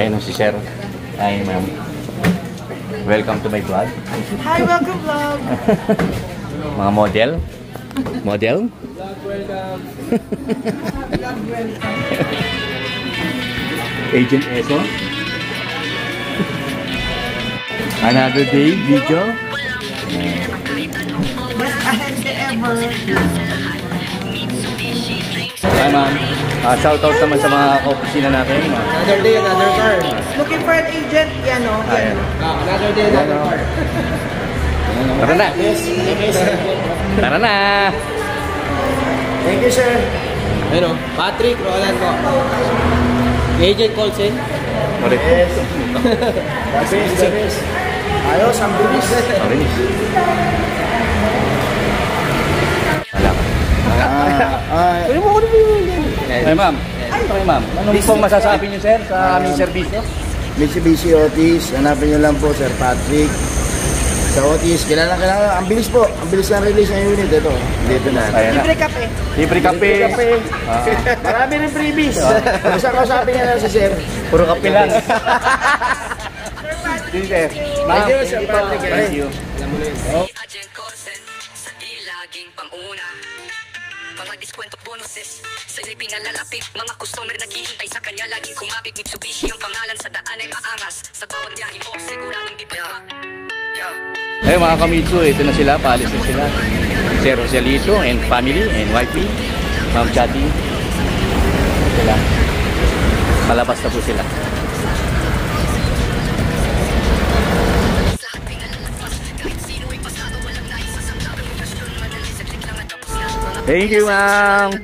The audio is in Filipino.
Ayun si Sir. Hi, ma'am. Welcome to my vlog. Hi, welcome vlog. Mga model. Model? Welcome. Agent Eso. Another day video. Best ahead ever. Hi, ma'am. Shoutout naman sa mga opisina natin. Another day, another car. Looking for an agent, yan o. Ayan. Another day, another car. Tara na. Yes, yes. Tara na. Thank you, sir. Ano? Patrick, Roland ko. Agent Colson. Yes. Service. Ayos, ang bilis. Marinis. Wala ka. Pwede mo ko rin yun. Ay, ma'am. Ay, ma'am. Anong pong masasabi niyo, sir, sa aming serbisyo? Mitsubishi Otis, hanapin nyo lang po Sir Patrick sa Otis. Kilala. Ang bilis po, ang bilis ng release ng unit. Ito, dito na. Ayan na. Libre kape. Libre kape. Marami rin freebies. Basta kausapin nyo lang si Sir. Puro kape lang. Sige, sir. Ma'am, Thank you, Sir Patrick. thank you. Agent Colson sa ilaging panguna. Mga diskwento bonuses sa ila'y pinalalapit. Mga customer naghihintay sa kanya laging kumapit. Mitsubishi ang pangalan sa daan ay maangas. Sa bawat biyahe mo siguradong di pa. Ay, mga kamitsu, ito na sila. Paalis na sila. Sir Rosalito and family and wifey. Ma'am Chatty. Sila. Malabas na po sila. Thank you, ma'am.